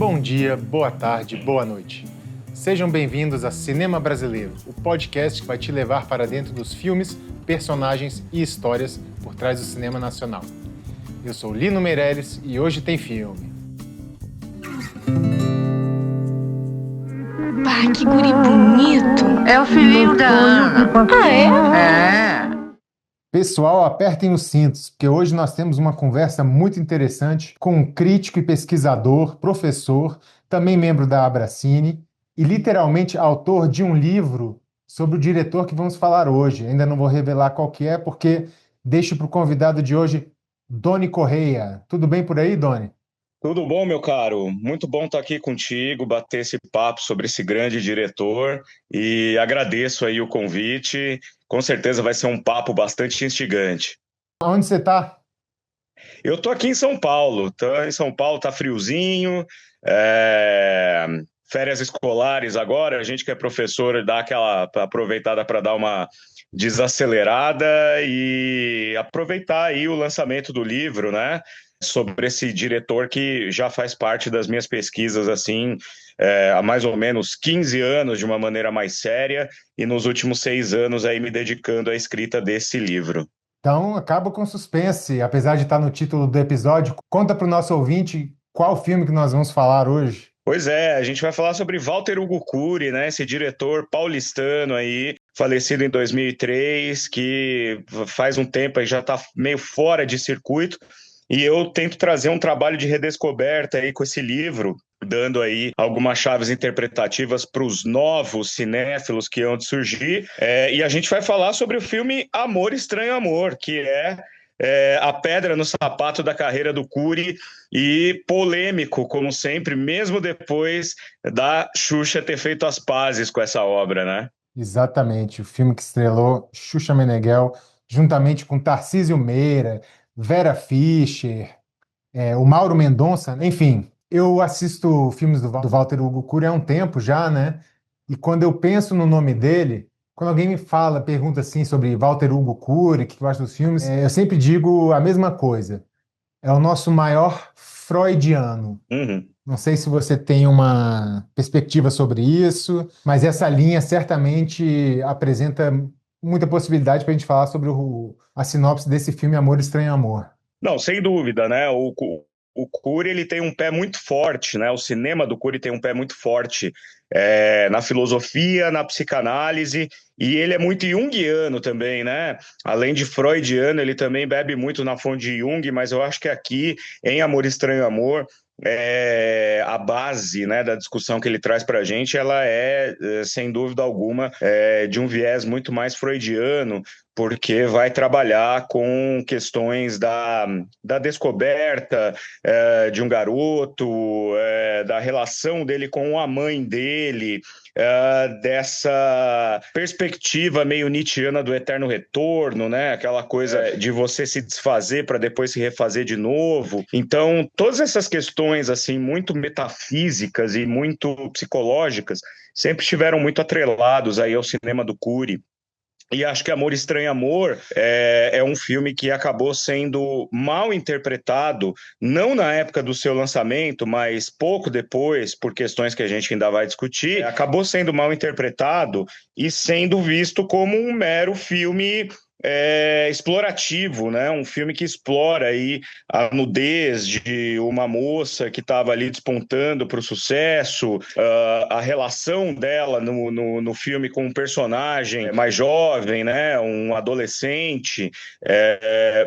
Bom dia, boa tarde, boa noite. Sejam bem-vindos a Cinema Brasileiro, o podcast que vai te levar para dentro dos filmes, personagens e histórias por trás do cinema nacional. Eu sou Lino Meirelles e hoje tem filme. Pá, que guri bonito! É o filhinho da Ana. Ah, é? É. Pessoal, apertem os cintos, porque hoje nós temos uma conversa muito interessante com um crítico e pesquisador, professor, também membro da Abracine e literalmente autor de um livro sobre o diretor que vamos falar hoje. Ainda não vou revelar qual que é, porque deixo para o convidado de hoje, Doni Correia. Tudo bem por aí, Doni? Tudo bom, meu caro? Muito bom estar aqui contigo, bater esse papo sobre esse grande diretor e agradeço aí o convite. Com certeza vai ser um papo bastante instigante. Onde você está? Eu tô aqui em São Paulo, tá friozinho, férias escolares agora, a gente que é professor dá aquela aproveitada para dar uma desacelerada e aproveitar aí o lançamento do livro, né? Sobre esse diretor que já faz parte das minhas pesquisas, assim, há mais ou menos 15 anos, de uma maneira mais séria, e nos últimos 6 anos aí me dedicando à escrita desse livro. Então, acaba com suspense, apesar de estar no título do episódio. Conta para o nosso ouvinte qual filme que nós vamos falar hoje. Pois é, a gente vai falar sobre Walter Hugo Cury, né, esse diretor paulistano aí, falecido em 2003, que faz um tempo aí já está meio fora de circuito, e eu tento trazer um trabalho de redescoberta aí com esse livro, dando aí algumas chaves interpretativas para os novos cinéfilos que hão de surgir, e a gente vai falar sobre o filme Amor, Estranho Amor, que é a pedra no sapato da carreira do Cury e polêmico, como sempre, mesmo depois da Xuxa ter feito as pazes com essa obra, né? Exatamente, o filme que estrelou Xuxa Meneghel, juntamente com Tarcísio Meira, Vera Fischer, o Mauro Mendonça, enfim. Eu assisto filmes do Walter Hugo Cury há um tempo já, né? E quando eu penso no nome dele, quando alguém me fala, pergunta assim sobre Walter Hugo Cury, o que eu acho dos filmes, eu sempre digo a mesma coisa. É o nosso maior freudiano. Uhum. Não sei se você tem uma perspectiva sobre isso, mas essa linha certamente apresenta muita possibilidade para a gente falar sobre a sinopse desse filme Amor, Estranho Amor. Não, sem dúvida, né? O Cury, ele tem um pé muito forte, né? O cinema do Cury tem um pé muito forte na filosofia, na psicanálise, e ele é muito junguiano também, né? Além de freudiano, ele também bebe muito na fonte de Jung, mas eu acho que aqui, em Amor, Estranho Amor, a base, né, da discussão que ele traz para a gente, ela sem dúvida alguma, de um viés muito mais freudiano, porque vai trabalhar com questões da descoberta de um garoto, da relação dele com a mãe dele, dessa perspectiva meio nietzschiana do eterno retorno, né? Aquela coisa de você se desfazer para depois se refazer de novo. Então, todas essas questões assim muito metafísicas e muito psicológicas sempre estiveram muito atrelados aí ao cinema do Cury. E acho que Amor, Estranho Amor é um filme que acabou sendo mal interpretado, não na época do seu lançamento, mas pouco depois, por questões que a gente ainda vai discutir, acabou sendo mal interpretado e sendo visto como um mero filme explorativo, né? Um filme que explora aí a nudez de uma moça que estava ali despontando para o sucesso, a relação dela no filme com um personagem mais jovem, né? Um adolescente,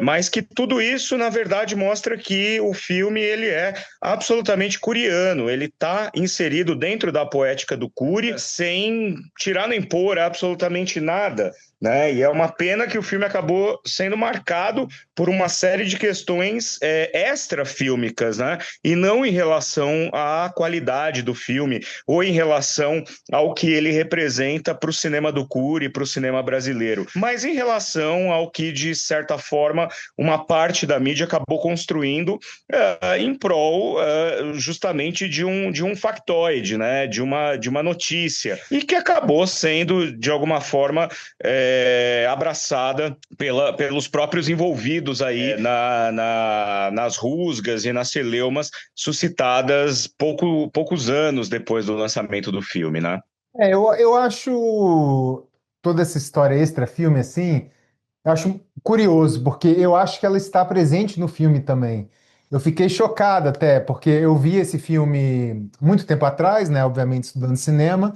mas que tudo isso, na verdade, mostra que o filme ele é absolutamente curiano, ele está inserido dentro da poética do Cury sem tirar nem pôr absolutamente nada, né? E é uma pena que o filme acabou sendo marcado por uma série de questões extrafílmicas, né? E não em relação à qualidade do filme ou em relação ao que ele representa para o cinema do Cury, para o cinema brasileiro, mas em relação ao que, de certa forma, uma parte da mídia acabou construindo em prol justamente de um factoide, né? De uma notícia, e que acabou sendo, de alguma forma, abraçada pelos próprios envolvidos aí nas rusgas e nas celeumas suscitadas poucos anos depois do lançamento do filme, né? Eu acho toda essa história extra-filme assim. Eu acho curioso, porque eu acho que ela está presente no filme também. Eu fiquei chocado até, porque eu vi esse filme muito tempo atrás, né? Obviamente estudando cinema,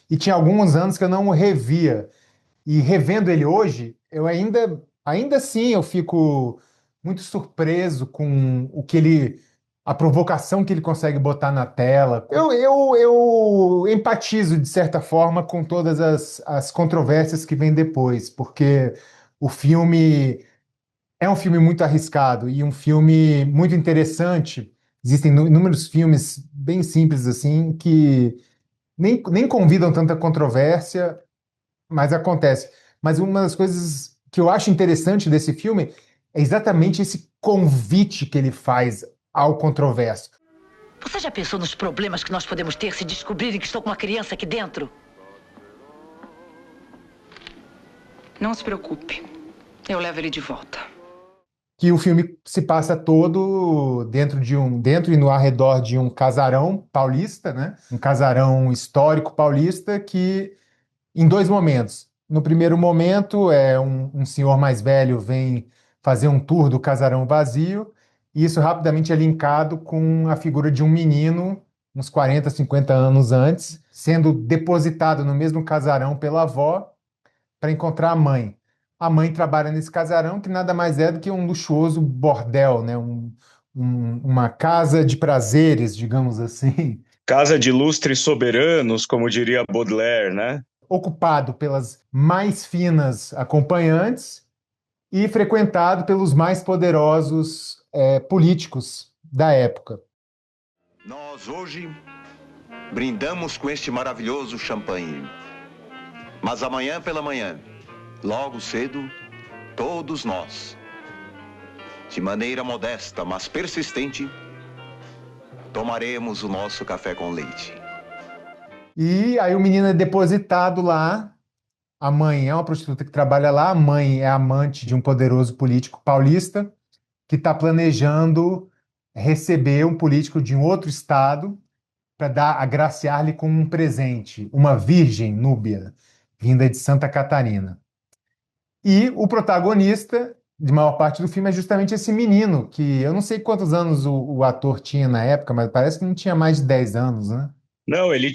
e tinha alguns anos que eu não o revia. E revendo ele hoje, ainda assim, eu fico muito surpreso com a provocação que ele consegue botar na tela. Eu empatizo, de certa forma, com todas as controvérsias que vêm depois, porque o filme é um filme muito arriscado e um filme muito interessante. Existem inúmeros filmes bem simples assim que nem convidam tanta controvérsia, mas acontece. Mas uma das coisas que eu acho interessante desse filme é exatamente esse convite que ele faz ao controverso. Você já pensou nos problemas que nós podemos ter se descobrirem que estou com uma criança aqui dentro? Não se preocupe. Eu levo ele de volta. Que o filme se passa todo dentro e no arredor de um casarão paulista, né? Um casarão histórico paulista que em dois momentos. No primeiro momento, um senhor mais velho vem fazer um tour do casarão vazio, e isso rapidamente é linkado com a figura de um menino, uns 40, 50 anos antes, sendo depositado no mesmo casarão pela avó para encontrar a mãe. A mãe trabalha nesse casarão, que nada mais é do que um luxuoso bordel, né? Uma casa de prazeres, digamos assim. Casa de lustres soberanos, como diria Baudelaire, né? Ocupado pelas mais finas acompanhantes e frequentado pelos mais poderosos políticos da época. Nós hoje brindamos com este maravilhoso champanhe. Mas amanhã pela manhã, logo cedo, todos nós, de maneira modesta, mas persistente, tomaremos o nosso café com leite. E aí o menino é depositado lá. A mãe é uma prostituta que trabalha lá, a mãe é amante de um poderoso político paulista que está planejando receber um político de um outro estado para agraciar-lhe com um presente, uma virgem núbia, vinda de Santa Catarina. E o protagonista, de maior parte do filme, é justamente esse menino, que eu não sei quantos anos o ator tinha na época, mas parece que não tinha mais de 10 anos, né? Não, ele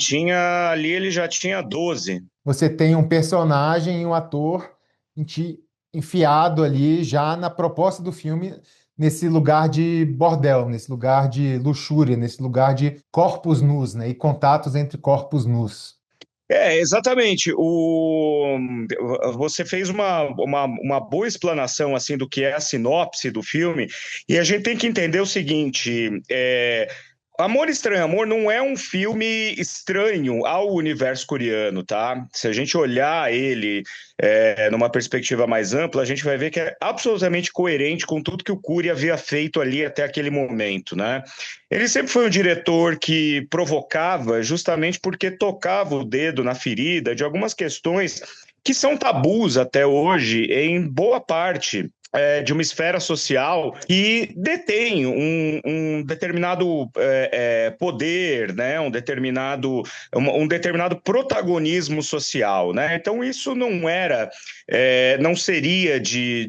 já tinha 12. Você tem um personagem e um ator enfiado ali já na proposta do filme, nesse lugar de bordel, nesse lugar de luxúria, nesse lugar de corpos nus, né? E contatos entre corpos nus. Exatamente. Você fez uma boa explanação assim do que é a sinopse do filme, e a gente tem que entender o seguinte: Amor Estranho Amor não é um filme estranho ao universo coreano, tá? Se a gente olhar ele numa perspectiva mais ampla, a gente vai ver que é absolutamente coerente com tudo que o Curi havia feito ali até aquele momento, né? Ele sempre foi um diretor que provocava justamente porque tocava o dedo na ferida de algumas questões que são tabus até hoje em boa parte de uma esfera social que detém um determinado poder, né? um determinado protagonismo social, né? Então isso não seria de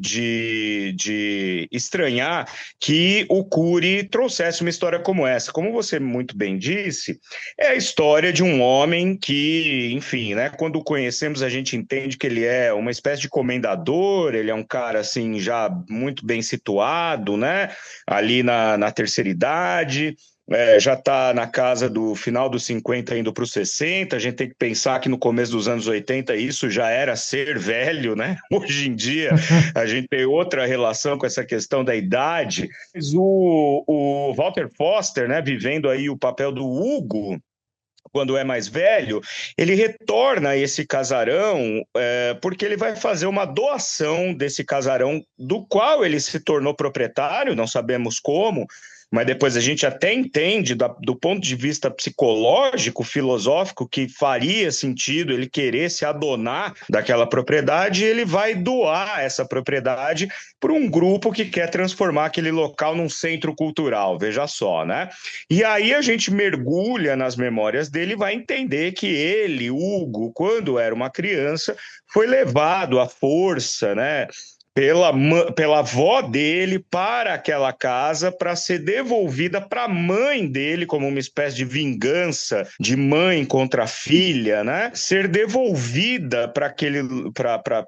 estranhar que o Curi trouxesse uma história como essa. Como você muito bem disse, é a história de um homem que, enfim, né? Quando o conhecemos a gente entende que ele é uma espécie de comendador, ele é um cara assim já muito bem situado, né? Ali na terceira idade, já está na casa do final dos 50 indo para os 60. A gente tem que pensar que no começo dos anos 80 isso já era ser velho, né? Hoje em dia a gente tem outra relação com essa questão da idade. Mas o Walter Foster, né, vivendo aí o papel do Hugo, quando é mais velho, ele retorna a esse casarão porque ele vai fazer uma doação desse casarão do qual ele se tornou proprietário, não sabemos como, mas depois a gente até entende do ponto de vista psicológico, filosófico, que faria sentido ele querer se adonar daquela propriedade, e ele vai doar essa propriedade para um grupo que quer transformar aquele local num centro cultural, veja só, né? E aí a gente mergulha nas memórias dele e vai entender que ele, Hugo, quando era uma criança, foi levado à força, né, pela avó dele para aquela casa para ser devolvida para a mãe dele como uma espécie de vingança de mãe contra a filha, né? Ser devolvida para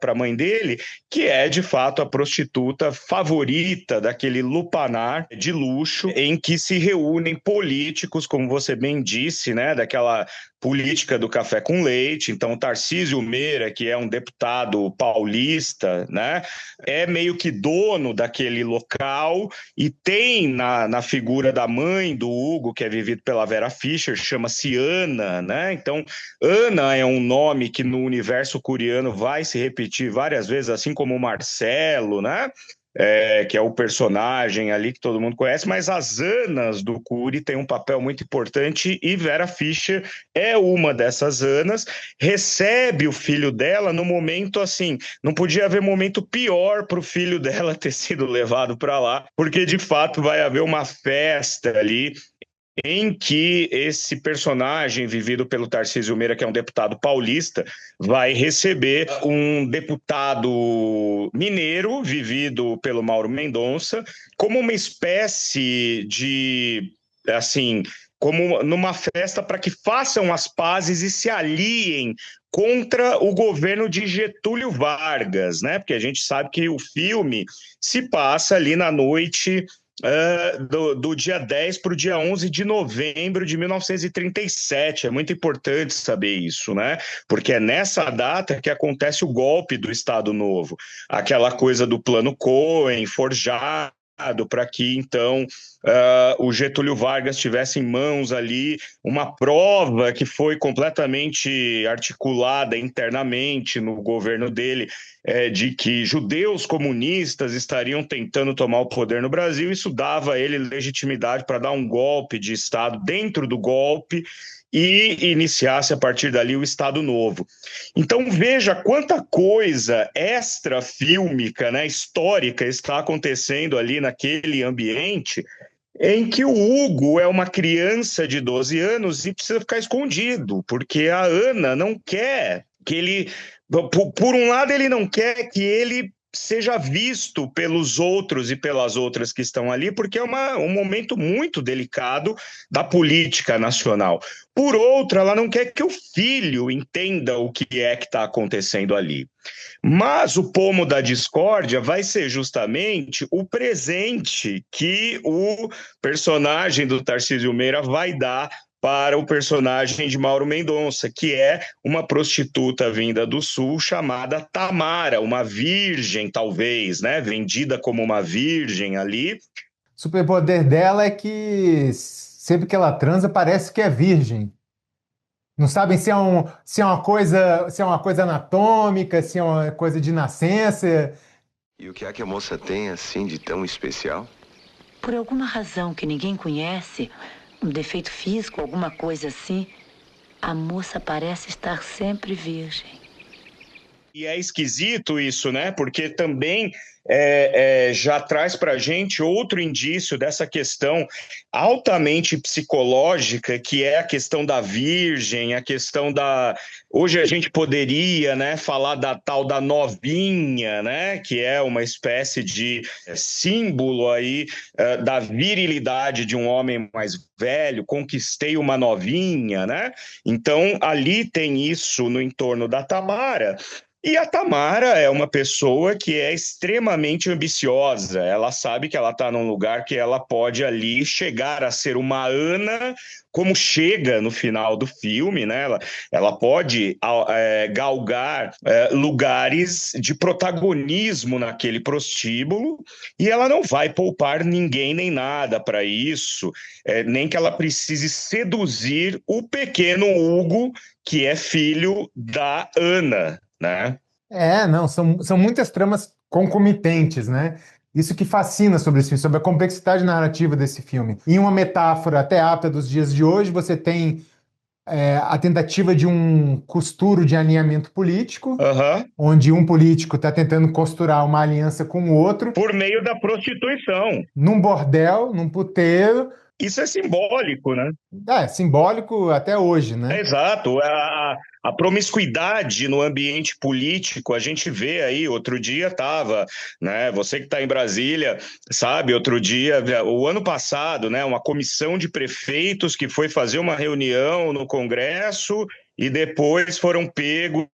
a mãe dele, que é de fato a prostituta favorita daquele lupanar de luxo em que se reúnem políticos, como você bem disse, né? Daquela política do café com leite. Então, Tarcísio Meira, que é um deputado paulista, né, é meio que dono daquele local e tem na figura da mãe do Hugo, que é vivido pela Vera Fischer, chama-se Ana, né? Então, Ana é um nome que no universo coreano vai se repetir várias vezes, assim como o Marcelo, né? Que é o personagem ali que todo mundo conhece, mas as Anas do Cury têm um papel muito importante e Vera Fischer é uma dessas Anas, recebe o filho dela no momento assim, não podia haver momento pior para o filho dela ter sido levado para lá, porque de fato vai haver uma festa ali em que esse personagem vivido pelo Tarcísio Meira, que é um deputado paulista, vai receber um deputado mineiro, vivido pelo Mauro Mendonça, como uma espécie de, assim, como numa festa para que façam as pazes e se aliem contra o governo de Getúlio Vargas, né? Porque a gente sabe que o filme se passa ali na noite do dia 10 para o dia 11 de novembro de 1937. É muito importante saber isso, né? Porque é nessa data que acontece o golpe do Estado Novo. Aquela coisa do Plano Cohen, forjado para que, então, o Getúlio Vargas tivesse em mãos ali uma prova que foi completamente articulada internamente no governo dele, de que judeus comunistas estariam tentando tomar o poder no Brasil. Isso dava a ele legitimidade para dar um golpe de Estado dentro do golpe e iniciasse a partir dali o Estado Novo. Então veja quanta coisa extrafílmica, né, histórica está acontecendo ali naquele ambiente em que o Hugo é uma criança de 12 anos e precisa ficar escondido, porque a Ana não quer que ele... Por um lado, ele não quer que ele seja visto pelos outros e pelas outras que estão ali, porque é um momento muito delicado da política nacional. Por outro, ela não quer que o filho entenda o que é que está acontecendo ali. Mas o pomo da discórdia vai ser justamente o presente que o personagem do Tarcísio Meira vai dar para o personagem de Mauro Mendonça, que é uma prostituta vinda do Sul chamada Tamara, uma virgem, talvez, né? Vendida como uma virgem ali. O superpoder dela é que sempre que ela transa parece que é virgem. Não sabem se é uma coisa anatômica, se é uma coisa de nascença. E o que é que a moça tem assim de tão especial? Por alguma razão que ninguém conhece, um defeito físico, alguma coisa assim, a moça parece estar sempre virgem. E é esquisito isso, né? Porque também já traz para a gente outro indício dessa questão altamente psicológica, que é a questão da virgem, a questão da... Hoje a gente poderia, né, falar da tal da novinha, né, que é uma espécie de símbolo aí da virilidade de um homem mais velho, conquistei uma novinha, né? Então ali tem isso no entorno da Tamara. E a Tamara é uma pessoa que é extremamente ambiciosa. Ela sabe que ela está num lugar que ela pode ali chegar a ser uma Ana, como chega no final do filme, né? Ela pode galgar lugares de protagonismo naquele prostíbulo, e ela não vai poupar ninguém nem nada para isso, nem que ela precise seduzir o pequeno Hugo, que é filho da Ana, né? Não, são muitas tramas concomitentes, né? Isso que fascina sobre esse filme, sobre a complexidade narrativa desse filme. Em uma metáfora até apta dos dias de hoje, você tem a tentativa de um costuro de alinhamento político, Aham. onde um político está tentando costurar uma aliança com o outro, Por meio da prostituição. num bordel, num puteiro. Isso é simbólico, né? É simbólico até hoje, né? Exato. A promiscuidade no ambiente político, a gente vê aí, outro dia estava, né? Você que está em Brasília, sabe, outro dia, o ano passado, né? Uma comissão de prefeitos que foi fazer uma reunião no Congresso e depois foram pegos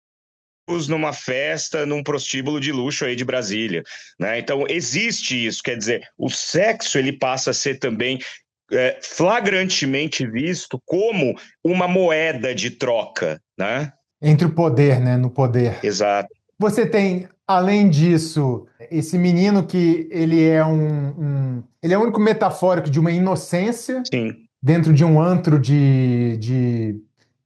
numa festa, num prostíbulo de luxo aí de Brasília, né? Então, existe isso, quer dizer, o sexo ele passa a ser também flagrantemente visto como uma moeda de troca, né? Entre o poder, né? No poder. Exato. Você tem, além disso, esse menino que ele é ele é o único metafórico de uma inocência Sim. dentro de um antro de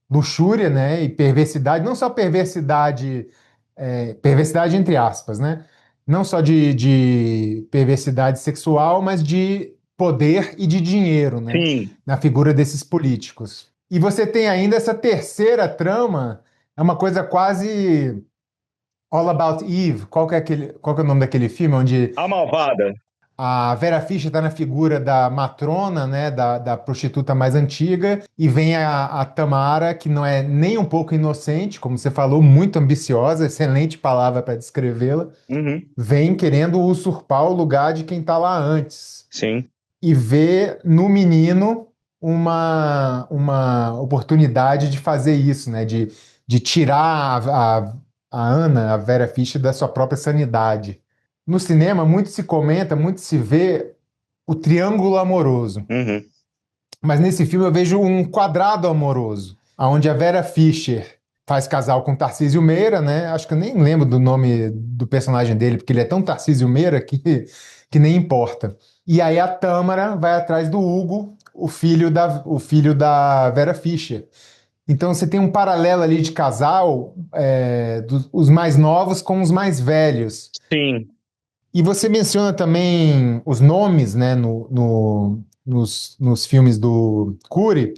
luxúria, né? E perversidade, não só perversidade, perversidade entre aspas, né? Não só de perversidade sexual, mas de poder e de dinheiro, né? Sim. Na figura desses políticos. E você tem ainda essa terceira trama, é uma coisa quase All About Eve. Qual que é o nome daquele filme onde A Malvada. a Vera Fischer está na figura da matrona, né, da prostituta mais antiga, e vem a Tamara, que não é nem um pouco inocente, como você falou, muito ambiciosa, excelente palavra para descrevê-la, Uhum. vem querendo usurpar o lugar de quem está lá antes. Sim. E vê no menino uma oportunidade de fazer isso, né, de tirar a Ana, a Vera Fischer, da sua própria sanidade. No cinema, muito se comenta, muito se vê o triângulo amoroso. Uhum. Mas nesse filme eu vejo um quadrado amoroso, onde a Vera Fischer faz casal com Tarcísio Meira, né? Acho que eu nem lembro do nome do personagem dele, porque ele é tão Tarcísio Meira que nem importa. E aí a Tâmara vai atrás do Hugo, o filho da Vera Fischer. Então você tem um paralelo ali de casal, os mais novos com os mais velhos. Sim. E você menciona também os nomes, né, nos filmes do Curi,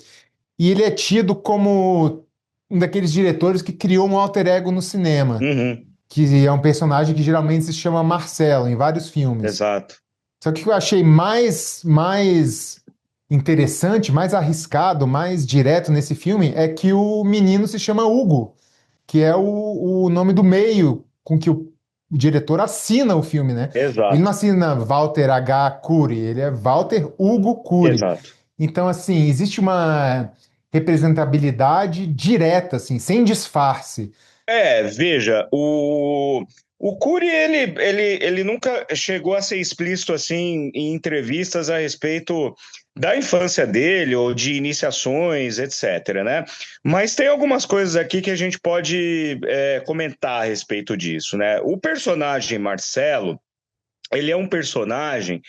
e ele é tido como um daqueles diretores que criou um alter ego no cinema, Uhum. que é um personagem que geralmente se chama Marcelo em vários filmes. Exato. Só que o que eu achei mais interessante, mais arriscado, mais direto nesse filme é que o menino se chama Hugo, que é o nome do meio com que o diretor assina o filme, né? Exato. Ele não assina Walter H. Cury, ele é Walter Hugo Cury. Exato. Então, assim, existe uma representabilidade direta, assim, sem disfarce. Veja, o Cury, ele nunca chegou a ser explícito assim em entrevistas a respeito da infância dele ou de iniciações, etc., né? Mas tem algumas coisas aqui que a gente pode comentar a respeito disso, né? O personagem Marcelo, ele é um personagem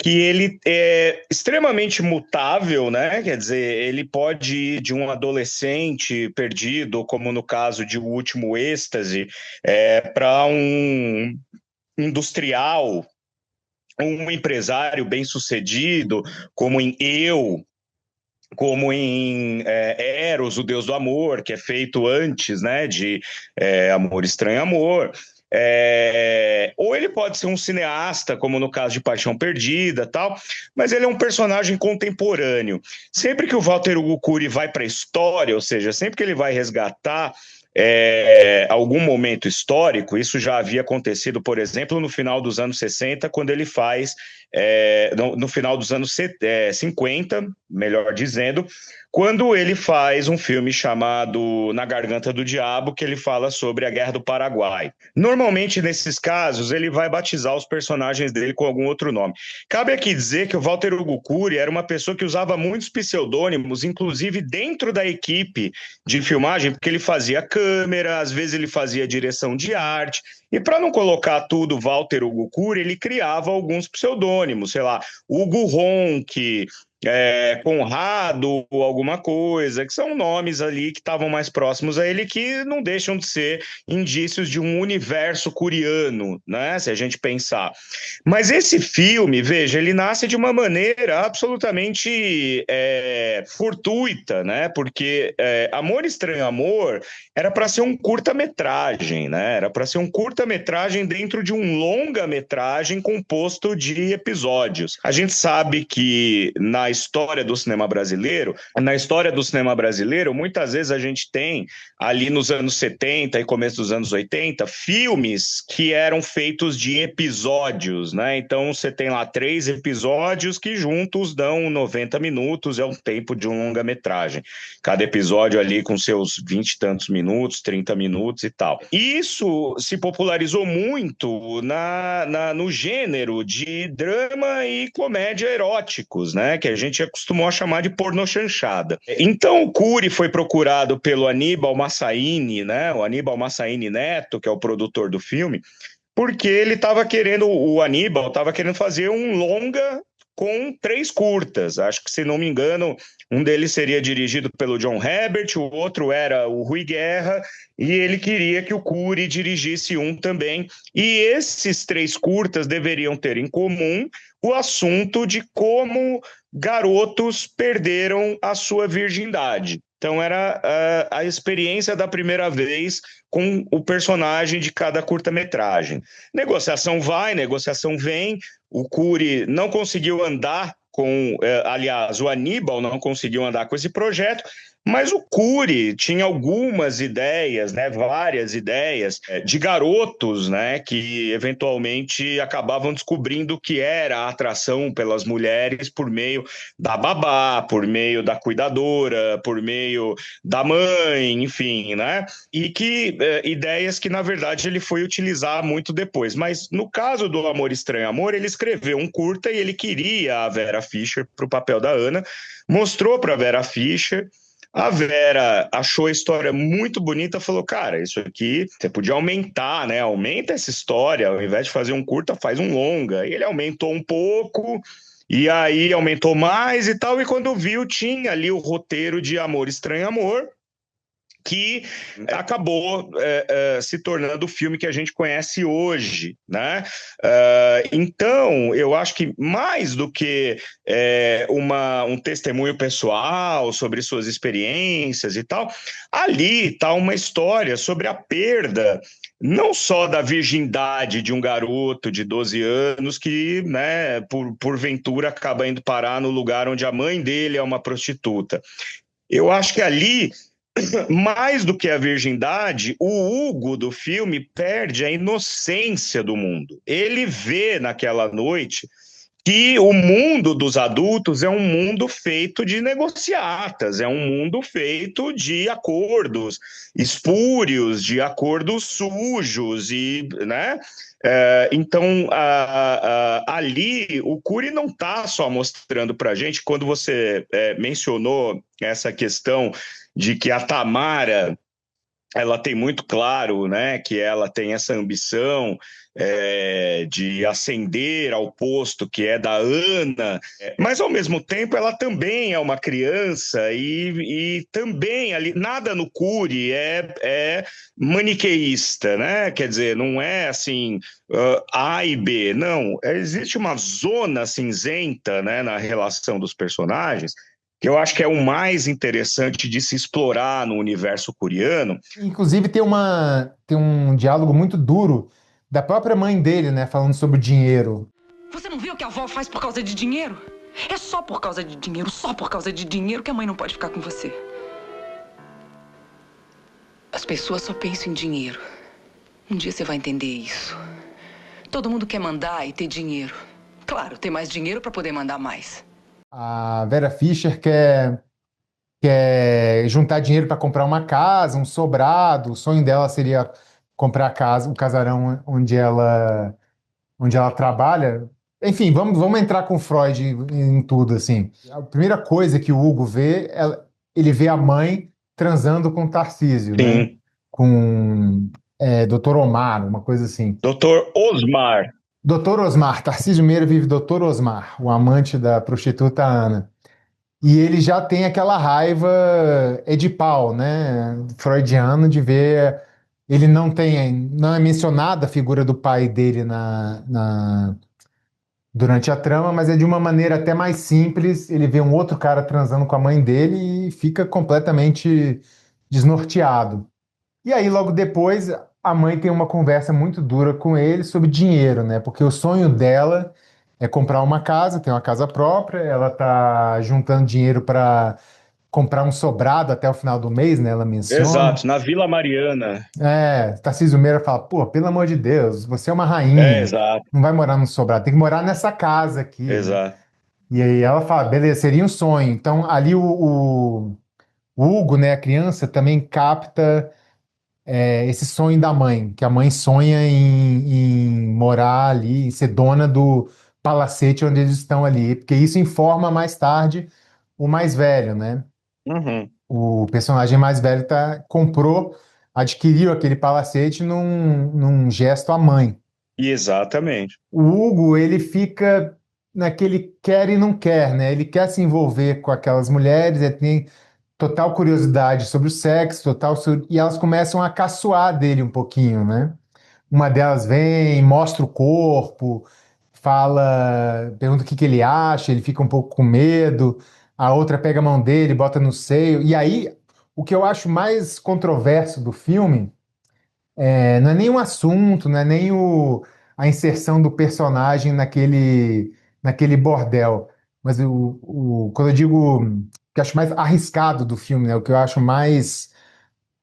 que ele é extremamente mutável, né? Quer dizer, ele pode ir de um adolescente perdido, como no caso de O Último Êxtase, para um industrial, um empresário bem-sucedido, como em Eu, como em Eros, o Deus do Amor, que é feito antes, né, de Amor Estranho Amor. Ou ele pode ser um cineasta, como no caso de Paixão Perdida, tal, mas ele é um personagem contemporâneo. Sempre que o Walter Hugo Cury vai para a história, ou seja, sempre que ele vai resgatar algum momento histórico, isso já havia acontecido, por exemplo, no final dos anos 60, quando ele faz, no final dos anos 50, melhor dizendo, quando ele faz um filme chamado Na Garganta do Diabo, que ele fala sobre a Guerra do Paraguai. Normalmente, nesses casos, ele vai batizar os personagens dele com algum outro nome. Cabe aqui dizer que o Walter Hugo Cury era uma pessoa que usava muitos pseudônimos, inclusive dentro da equipe de filmagem, porque ele fazia câmera, às vezes ele fazia direção de arte, e para não colocar tudo Walter Hugo Cury, ele criava alguns pseudônimos, sei lá, Hugo Ronck, Conrado ou alguma coisa, que são nomes ali que estavam mais próximos a ele, que não deixam de ser indícios de um universo curiano, né? Se a gente pensar. Mas esse filme, veja, ele nasce de uma maneira absolutamente fortuita, né? Porque Amor Estranho Amor era para ser um curta-metragem, né? Era para ser um curta-metragem dentro de um longa-metragem composto de episódios. A gente sabe que na história do cinema brasileiro, muitas vezes a gente tem ali nos anos 70 e começo dos anos 80, filmes que eram feitos de episódios, né? Então você tem lá 3 episódios que juntos dão 90 minutos, é o tempo de um longa-metragem. Cada episódio ali com seus 20 e tantos minutos, 30 minutos e tal. Isso se popularizou muito no gênero de drama e comédia eróticos, né? Que a gente acostumou a chamar de pornochanchada. Então o Cury foi procurado pelo Aníbal Massaini, né? O Aníbal Massaini Neto, que é o produtor do filme, porque o Aníbal estava querendo fazer um longa com 3 curtas. Acho que, se não me engano, um deles seria dirigido pelo John Herbert, o outro era o Rui Guerra, e ele queria que o Cury dirigisse um também. E esses 3 curtas deveriam ter em comum o assunto de como garotos perderam a sua virgindade. Então era a experiência da primeira vez com o personagem de cada curta-metragem. Negociação vai, negociação vem. O Cury não conseguiu andar aliás, o Aníbal não conseguiu andar com esse projeto, mas o Cury tinha algumas ideias, né, várias ideias de garotos, né, que eventualmente acabavam descobrindo o que era a atração pelas mulheres por meio da babá, por meio da cuidadora, por meio da mãe, enfim, né? E que ideias que, na verdade, ele foi utilizar muito depois. Mas no caso do Amor Estranho Amor, ele escreveu um curta e ele queria a Vera Fischer para o papel da Ana, mostrou para a Vera Fischer. A Vera achou a história muito bonita, falou, cara, isso aqui você podia aumentar, né? Aumenta essa história, ao invés de fazer um curta, faz um longa. E ele aumentou um pouco, e aí aumentou mais e tal, e quando viu, tinha ali o roteiro de Amor Estranho Amor, que acabou se tornando o filme que a gente conhece hoje, né? Então, eu acho que mais do que um testemunho pessoal sobre suas experiências e tal, ali está uma história sobre a perda não só da virgindade de um garoto de 12 anos que, né, porventura acaba indo parar no lugar onde a mãe dele é uma prostituta. Eu acho que ali, mais do que a virgindade, o Hugo do filme perde a inocência do mundo. Ele vê naquela noite que o mundo dos adultos é um mundo feito de negociatas, é um mundo feito de acordos espúrios, de acordos sujos, e, né? Então, ali, o Cury não está só mostrando para a gente, quando você mencionou essa questão de que a Tamara, ela tem muito claro, né, que ela tem essa ambição de ascender ao posto que é da Ana, mas ao mesmo tempo ela também é uma criança e também ali nada no Cury é maniqueísta, né? Quer dizer, não é assim A e B, não. Existe uma zona cinzenta, né, na relação dos personagens, que eu acho que é o mais interessante de se explorar no universo curiano. Inclusive tem um diálogo muito duro da própria mãe dele, né, falando sobre o dinheiro. Você não viu o que a avó faz por causa de dinheiro? É só por causa de dinheiro, só por causa de dinheiro que a mãe não pode ficar com você. As pessoas só pensam em dinheiro. Um dia você vai entender isso. Todo mundo quer mandar e ter dinheiro. Claro, ter mais dinheiro para poder mandar mais. A Vera Fischer quer juntar dinheiro para comprar uma casa, um sobrado. O sonho dela seria comprar a casa, o casarão onde ela trabalha. Enfim, vamos entrar com Freud em tudo, assim. A primeira coisa que o Hugo vê, ele vê a mãe transando com Tarcísio, né? Com Dr. Omar, uma coisa assim. Dr. Osmar. Dr. Osmar, Tarcísio Meira vive Dr. Osmar, o amante da prostituta Ana. E ele já tem aquela raiva edipal, né? Freudiano de ver. Ele não é mencionada a figura do pai dele durante a trama, mas é de uma maneira até mais simples. Ele vê um outro cara transando com a mãe dele e fica completamente desnorteado. E aí, logo depois, a mãe tem uma conversa muito dura com ele sobre dinheiro, né? Porque o sonho dela é comprar uma casa, ter uma casa própria, ela tá juntando dinheiro para comprar um sobrado até o final do mês, né? Ela menciona. Exato, na Vila Mariana. Tarcísio Meira fala, pô, pelo amor de Deus, você é uma É, rainha, exato, não vai morar num sobrado, tem que morar nessa casa aqui, né? exato. E aí ela fala, beleza, seria um sonho. Então, ali o Hugo, né, a criança, também capta esse sonho da mãe, que a mãe sonha em morar ali, em ser dona do palacete onde eles estão ali, porque isso informa mais tarde o mais velho, né? Uhum. O personagem mais velho adquiriu aquele palacete num gesto à mãe. Exatamente. O Hugo, ele fica naquele quer e não quer, né? Ele quer se envolver com aquelas mulheres, ele tem total curiosidade sobre o sexo, e elas começam a caçoar dele um pouquinho, né? Uma delas vem, mostra o corpo, pergunta o que que ele acha, ele fica um pouco com medo. A outra pega a mão dele, bota no seio. E aí, o que eu acho mais controverso do filme não é nem o assunto, não é nem a inserção do personagem naquele bordel. Mas quando eu digo que eu acho mais arriscado do filme, né? O que eu acho mais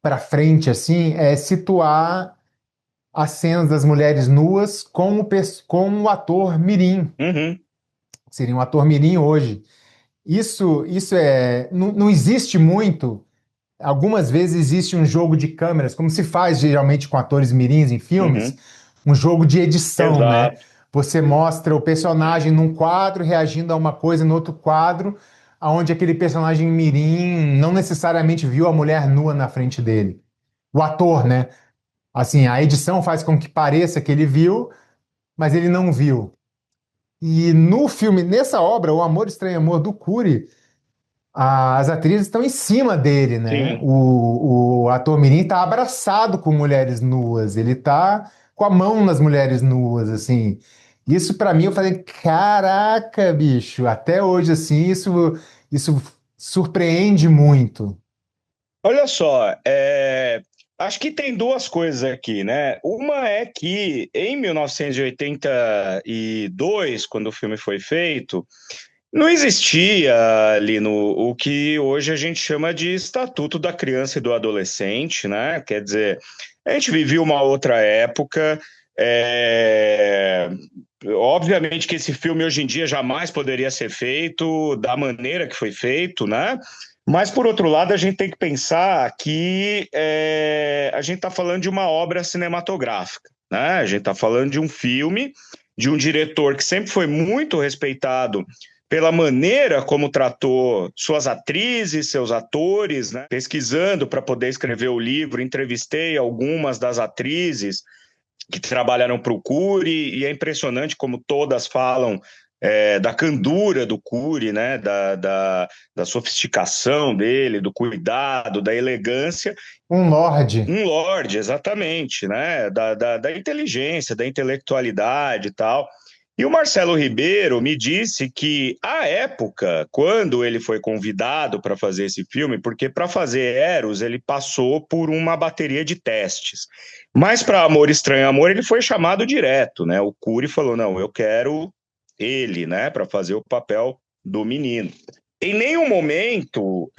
para frente, assim, é situar as cenas das mulheres nuas com o ator mirim, Uhum. que seria um ator mirim hoje. Isso não existe muito. Algumas vezes existe um jogo de câmeras, como se faz geralmente com atores mirins em filmes, Uhum. um jogo de edição, né? Exato. Você mostra o personagem num quadro reagindo a uma coisa no outro quadro, aonde aquele personagem mirim não necessariamente viu a mulher nua na frente dele. O ator, né? Assim, a edição faz com que pareça que ele viu, mas ele não viu. E no filme, nessa obra, O Amor Estranho Amor do Cury, as atrizes estão em cima dele, né? Sim. O ator mirim está abraçado com mulheres nuas, ele está com a mão nas mulheres nuas, assim. Isso para mim eu falei, caraca, bicho, até hoje assim, isso surpreende muito. Olha só, acho que tem duas coisas aqui, né? Uma é que em 1982, quando o filme foi feito, não existia ali no o que hoje a gente chama de Estatuto da Criança e do Adolescente, né? Quer dizer, a gente vivia uma outra época. é, Obviamente que esse filme hoje em dia jamais poderia ser feito da maneira que foi feito, né? Mas, por outro lado, a gente tem que pensar que a gente está falando de uma obra cinematográfica, né? A gente está falando de um filme, de um diretor que sempre foi muito respeitado pela maneira como tratou suas atrizes, seus atores, né? Pesquisando para poder escrever o livro, entrevistei algumas das atrizes que trabalharam para o Cury, e é impressionante como todas falam da candura do Cury, né? Da sofisticação dele, do cuidado, da elegância. Um lorde. Um lorde, exatamente, né? Da inteligência, da intelectualidade e tal. E o Marcelo Ribeiro me disse que, à época, quando ele foi convidado para fazer esse filme, porque para fazer Eros ele passou por uma bateria de testes, mas para Amor Estranho Amor ele foi chamado direto, né? O Cury falou: não, eu quero ele, né, para fazer o papel do menino. Em nenhum momento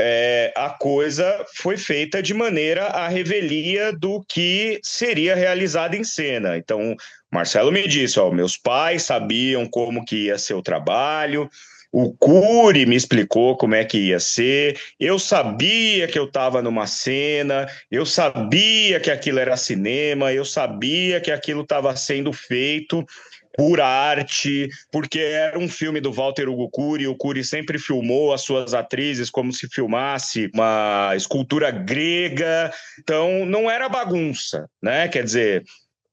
a coisa foi feita de maneira à revelia do que seria realizado em cena. Então, Marcelo me disse, ó, meus pais sabiam como que ia ser o trabalho, o Cury me explicou como é que ia ser, eu sabia que eu estava numa cena, eu sabia que aquilo era cinema, eu sabia que aquilo estava sendo feito por arte, porque era um filme do Walter Hugo Cury, o Cury sempre filmou as suas atrizes como se filmasse uma escultura grega, então não era bagunça, né? Quer dizer,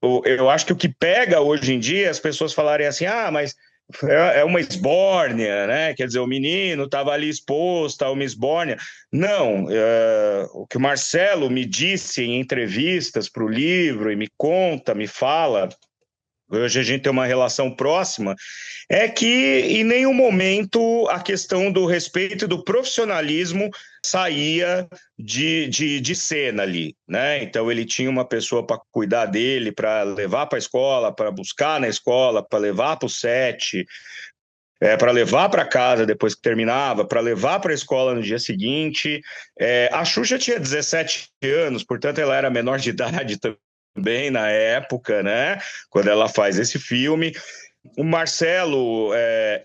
eu acho que o que pega hoje em dia é as pessoas falarem assim, mas é uma esbórnia, né? Quer dizer, o menino estava ali exposto a uma esbórnia. Não, o que o Marcelo me disse em entrevistas para o livro e me conta, me fala, hoje a gente tem uma relação próxima, é que em nenhum momento a questão do respeito e do profissionalismo saía de cena ali, né? Então ele tinha uma pessoa para cuidar dele, para levar para a escola, para buscar na escola, para levar para o set, para levar para casa depois que terminava, para levar para a escola no dia seguinte. A Xuxa tinha 17 anos, portanto ela era menor de idade também na época, né? Quando ela faz esse filme. O Marcelo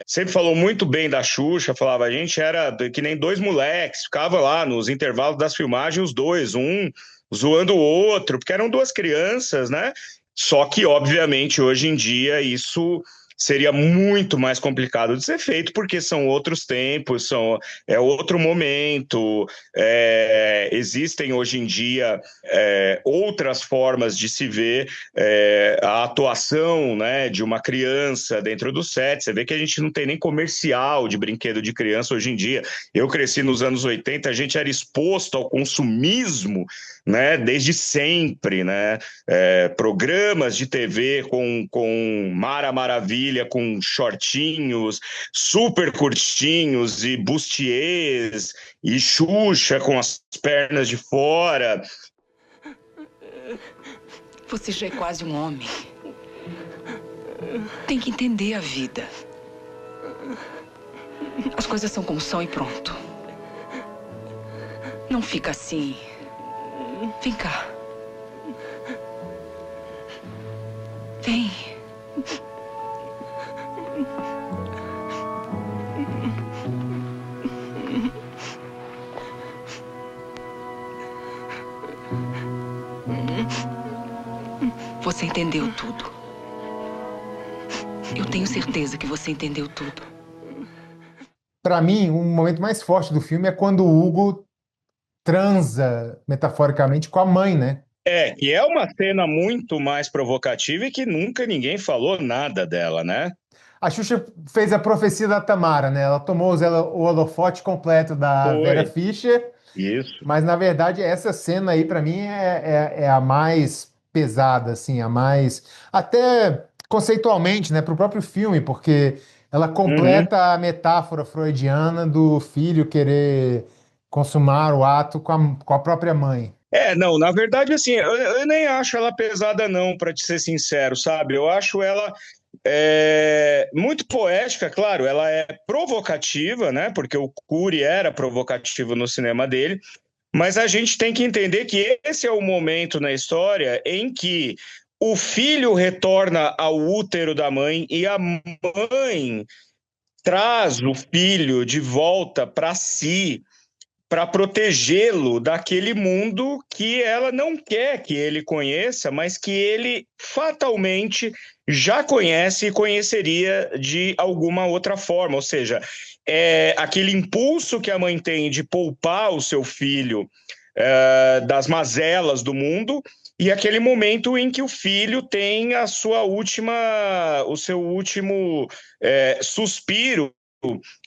sempre falou muito bem da Xuxa, falava, a gente era que nem dois moleques, ficava lá nos intervalos das filmagens, os dois, um zoando o outro, porque eram duas crianças, né? Só que, obviamente, hoje em dia, isso seria muito mais complicado de ser feito, porque são outros tempos, é outro momento, existem hoje em dia outras formas de se ver a atuação, né, de uma criança dentro do set. Você vê que a gente não tem nem comercial de brinquedo de criança hoje em dia. Eu cresci nos anos 80, a gente era exposto ao consumismo, né, desde sempre, né, programas de TV com Mara Maravilha, com shortinhos, super curtinhos e bustiers, e Xuxa com as pernas de fora. Você já é quase um homem. Tem que entender a vida. As coisas são como são e pronto. Não fica assim. Vem cá. Vem. Você entendeu tudo. Eu tenho certeza que você entendeu tudo. Para mim, o momento mais forte do filme é quando o Hugo transa, metaforicamente, com a mãe, né? Que é uma cena muito mais provocativa e que nunca ninguém falou nada dela, né? A Xuxa fez a profecia da Tamara, né? Ela tomou o holofote completo da Vera Foi, Fischer, isso. mas na verdade essa cena aí para mim é a mais pesada, assim, a mais até conceitualmente, né, para o próprio filme, porque ela Uhum. completa a metáfora freudiana do filho querer consumar o ato com a própria mãe. Não, na verdade, assim, eu nem acho ela pesada, não, para te ser sincero, sabe? Eu acho ela muito poética, claro, ela é provocativa, né? Porque o Cury era provocativo no cinema dele, mas a gente tem que entender que esse é o momento na história em que o filho retorna ao útero da mãe e a mãe traz o filho de volta para si, para protegê-lo daquele mundo que ela não quer que ele conheça, mas que ele fatalmente já conhece e conheceria de alguma outra forma. Ou seja, aquele impulso que a mãe tem de poupar o seu filho das mazelas do mundo, e aquele momento em que o filho tem o seu último suspiro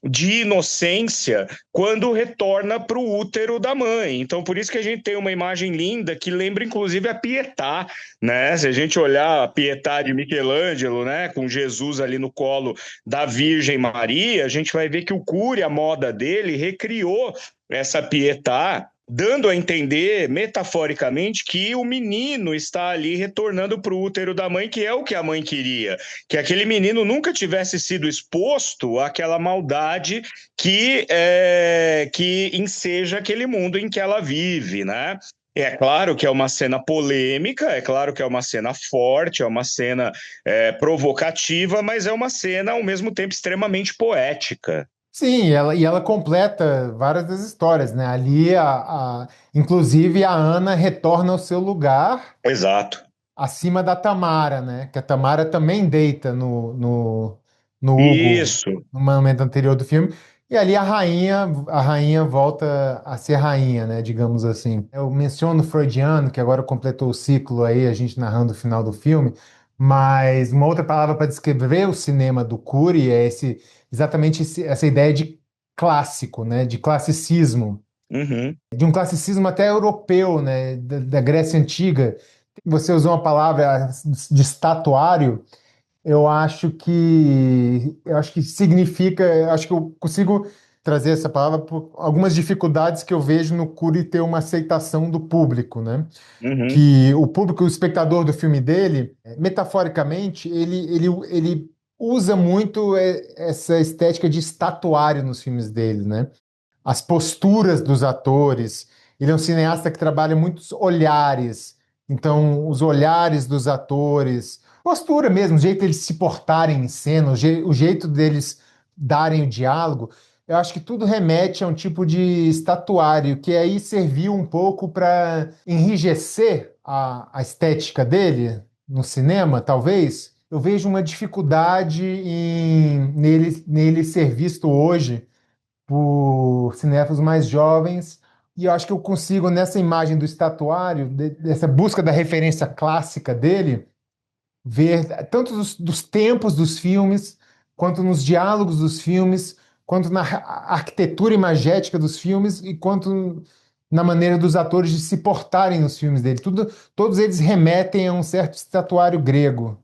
de inocência quando retorna para o útero da mãe. Então, por isso que a gente tem uma imagem linda que lembra, inclusive, a Pietà, né? Se a gente olhar a Pietà de Michelangelo, né, com Jesus ali no colo da Virgem Maria, a gente vai ver que o Cury, a moda dele, recriou essa Pietà, dando a entender, metaforicamente, que o menino está ali retornando para o útero da mãe, que é o que a mãe queria, que aquele menino nunca tivesse sido exposto àquela maldade que enseja aquele mundo em que ela vive, né? É claro que é uma cena polêmica, é claro que é uma cena forte, é uma cena provocativa, mas é uma cena, ao mesmo tempo, extremamente poética. Sim, ela completa várias das histórias, né? Ali, inclusive, a Ana retorna ao seu lugar Exato. acima da Tamara, né? Que a Tamara também deita no Hugo Isso. no momento anterior do filme. E ali a rainha volta a ser rainha, né? Digamos assim. Eu menciono o Freudiano, que agora completou o ciclo aí, a gente narrando o final do filme, Mas uma outra palavra para descrever o cinema do Curi é exatamente essa ideia de clássico, né? De classicismo, Uhum, de um classicismo até europeu, né? Da Grécia Antiga. Você usou uma palavra de estatuário. Eu acho que significa, eu acho que eu consigo trazer essa palavra por algumas dificuldades que eu vejo no Curi ter uma aceitação do público, né? uhum. Que o público, o espectador do filme dele, metaforicamente, ele usa muito essa estética de estatuário nos filmes dele, né? As posturas dos atores. Ele é um cineasta que trabalha muitos olhares. Então, os olhares dos atores, postura mesmo, o jeito deles se portarem em cena, o jeito deles darem o diálogo, eu acho que tudo remete a um tipo de estatuário que aí serviu um pouco para enrijecer a estética dele no cinema, talvez. Eu vejo uma dificuldade nele ser visto hoje por cinéfilos mais jovens, e eu acho que eu consigo, nessa imagem do estatuário, dessa busca da referência clássica dele, ver tanto dos tempos dos filmes, quanto nos diálogos dos filmes, quanto na arquitetura imagética dos filmes, e quanto na maneira dos atores de se portarem nos filmes dele. Todos eles remetem a um certo estatuário grego.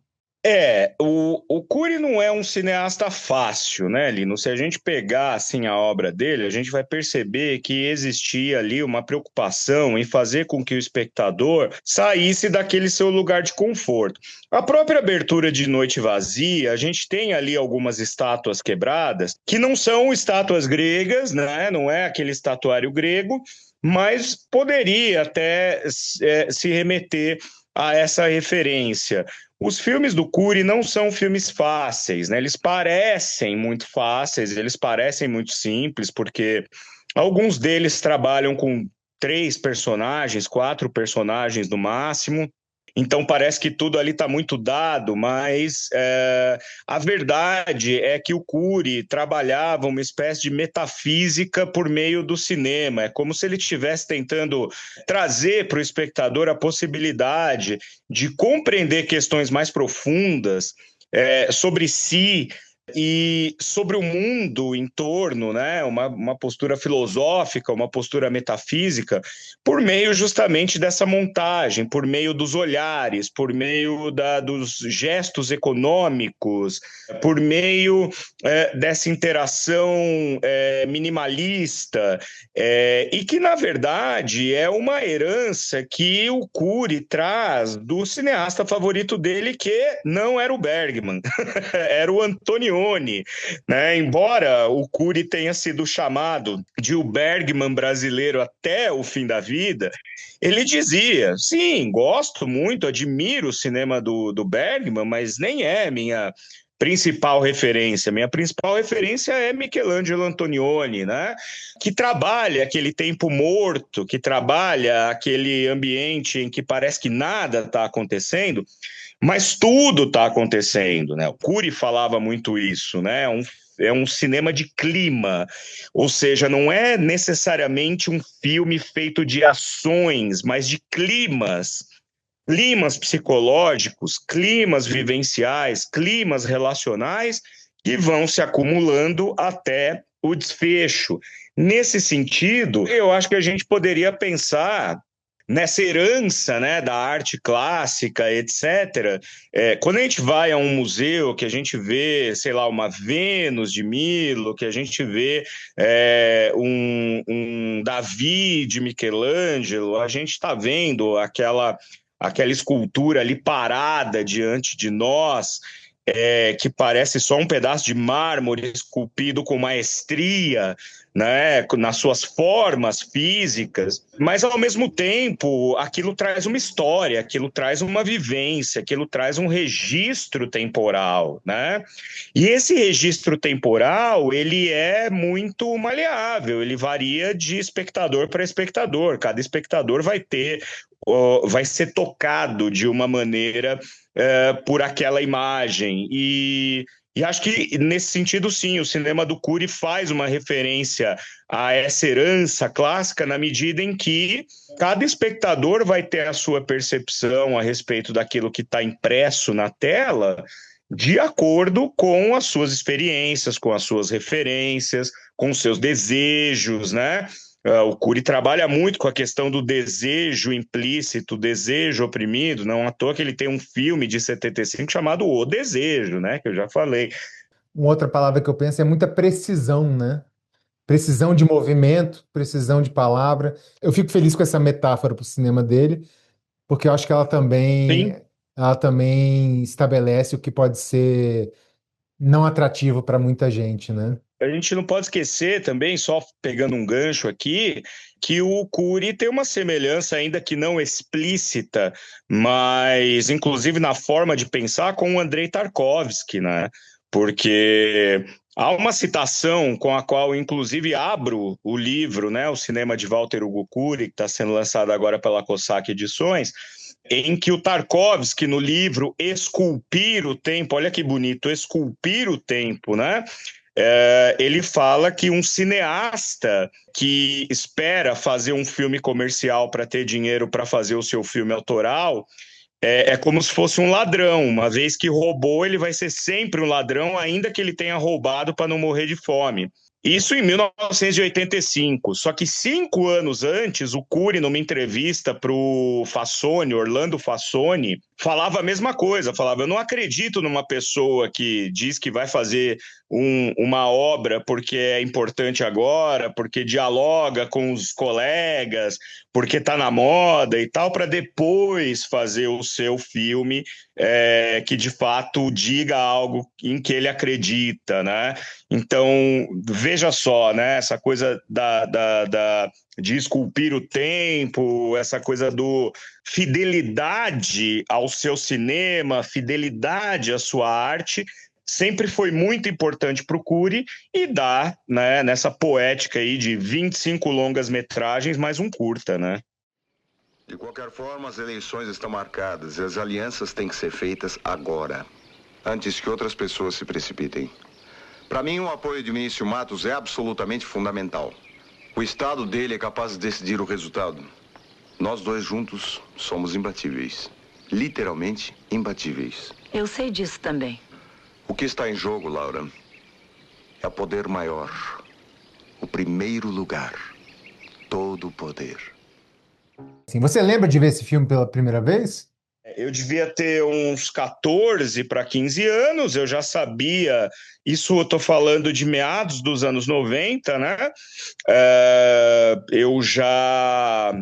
O Curi não é um cineasta fácil, né, Lino? Se a gente pegar assim a obra dele, a gente vai perceber que existia ali uma preocupação em fazer com que o espectador saísse daquele seu lugar de conforto. A própria abertura de Noite Vazia, a gente tem ali algumas estátuas quebradas, que não são estátuas gregas, né? Não é aquele estatuário grego, mas poderia até se remeter a essa referência. Os filmes do Curi não são filmes fáceis, né? Eles parecem muito fáceis, eles parecem muito simples, porque alguns deles trabalham com 3 personagens, 4 personagens no máximo. Então parece que tudo ali está muito dado, mas a verdade é que o Curi trabalhava uma espécie de metafísica por meio do cinema. É como se ele estivesse tentando trazer para o espectador a possibilidade de compreender questões mais profundas sobre si e sobre o mundo em torno, né? Uma postura filosófica, uma postura metafísica, por meio justamente dessa montagem, por meio dos olhares, por meio dos gestos econômicos, por meio dessa interação minimalista, e que, na verdade, é uma herança que o Curi traz do cineasta favorito dele, que não era o Bergman, era o Antonioni, né? Embora o Curi tenha sido chamado de o Bergman brasileiro até o fim da vida, ele dizia, sim, gosto muito, admiro o cinema do Bergman, mas nem é minha principal referência. Minha principal referência é Michelangelo Antonioni, né? Que trabalha aquele tempo morto, que trabalha aquele ambiente em que parece que nada está acontecendo, mas tudo está acontecendo, né? O Curi falava muito isso, né? É um cinema de clima, ou seja, não é necessariamente um filme feito de ações, mas de climas psicológicos, climas vivenciais, climas relacionais que vão se acumulando até o desfecho. Nesse sentido, eu acho que a gente poderia pensar nessa herança, né, da arte clássica, etc. Quando a gente vai a um museu, que a gente vê, sei lá, uma Vênus de Milo, que a gente vê um Davi de Michelangelo, a gente está vendo aquela escultura ali parada diante de nós, que parece só um pedaço de mármore esculpido com maestria, né, nas suas formas físicas, mas ao mesmo tempo aquilo traz uma história, aquilo traz uma vivência, aquilo traz um registro temporal, né? E esse registro temporal, ele é muito maleável, ele varia de espectador para espectador, cada espectador vai ser tocado de uma maneira por aquela imagem. E acho que, nesse sentido, sim, o cinema do Curi faz uma referência a essa herança clássica na medida em que cada espectador vai ter a sua percepção a respeito daquilo que está impresso na tela de acordo com as suas experiências, com as suas referências, com os seus desejos, né? O Cury trabalha muito com a questão do desejo implícito, desejo oprimido, não à toa que ele tem um filme de 75 chamado O Desejo, né, que eu já falei. Uma outra palavra que eu penso é muita precisão, né? Precisão de movimento, precisão de palavra. Eu fico feliz com essa metáfora para o cinema dele, porque eu acho que Sim, ela também estabelece o que pode ser não atrativo para muita gente, né? a gente não pode esquecer também, só pegando um gancho aqui, que o Cury tem uma semelhança, ainda que não explícita, mas inclusive na forma de pensar, com o Andrei Tarkovsky, né? Porque há uma citação com a qual, inclusive, abro o livro, né? O Cinema de Walter Hugo Cury, que está sendo lançado agora pela Cossack Edições, em que o Tarkovsky, no livro Esculpir o Tempo, olha que bonito, Esculpir o Tempo, né? Ele fala que um cineasta que espera fazer um filme comercial para ter dinheiro para fazer o seu filme autoral é como se fosse um ladrão. Uma vez que roubou, ele vai ser sempre um ladrão, ainda que ele tenha roubado para não morrer de fome. Isso em 1985. Só que 5 anos antes, o Cury, numa entrevista para o Fassoni, Orlando Fassoni, falava a mesma coisa. Falava, eu não acredito numa pessoa que diz que vai fazer uma obra porque é importante agora, porque dialoga com os colegas, porque está na moda e tal, para depois fazer o seu filme que de fato diga algo em que ele acredita, né? Então, veja só, né? Essa coisa de esculpir o tempo, essa coisa do fidelidade ao seu cinema, fidelidade à sua arte, sempre foi muito importante para o Cury e dá, né, nessa poética aí de 25 longas-metragens mais um curta, né? De qualquer forma, as eleições estão marcadas e as alianças têm que ser feitas agora, antes que outras pessoas se precipitem. Para mim, o apoio de Vinícius Matos é absolutamente fundamental. O estado dele é capaz de decidir o resultado. Nós dois juntos somos imbatíveis. Literalmente imbatíveis. Eu sei disso também. O que está em jogo, Laura, é o poder maior. O primeiro lugar. Todo o poder. Assim, você lembra de ver esse filme pela primeira vez? Eu devia ter uns 14 para 15 anos, eu já sabia, isso eu estou falando de meados dos anos 90, né? Eu já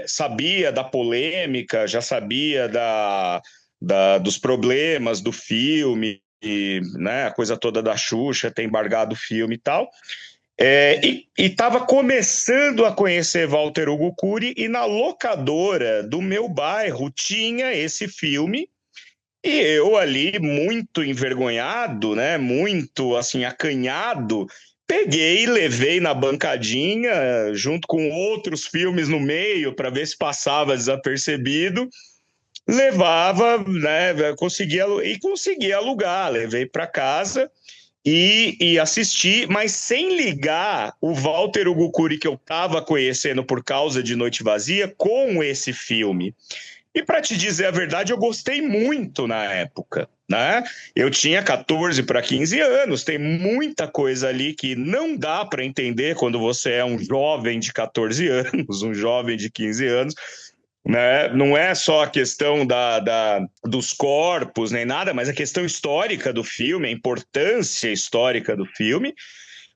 sabia da polêmica, já sabia dos problemas do filme, e, né, a coisa toda da Xuxa, ter embargado o filme e tal. E estava começando a conhecer Walter Hugo Cury e na locadora do meu bairro tinha esse filme e eu ali muito envergonhado, né, muito assim acanhado, peguei e levei na bancadinha junto com outros filmes no meio para ver se passava desapercebido. Levava, né, conseguia alugar, levei para casa e assisti, mas sem ligar o Walter Hugo Cury que eu estava conhecendo por causa de Noite Vazia com esse filme. E para te dizer a verdade, eu gostei muito na época, né? Eu tinha 14 para 15 anos, tem muita coisa ali que não dá para entender quando você é um jovem de 14 anos, um jovem de 15 anos, né? Não é só a questão dos corpos nem nada, mas a questão histórica do filme, a importância histórica do filme.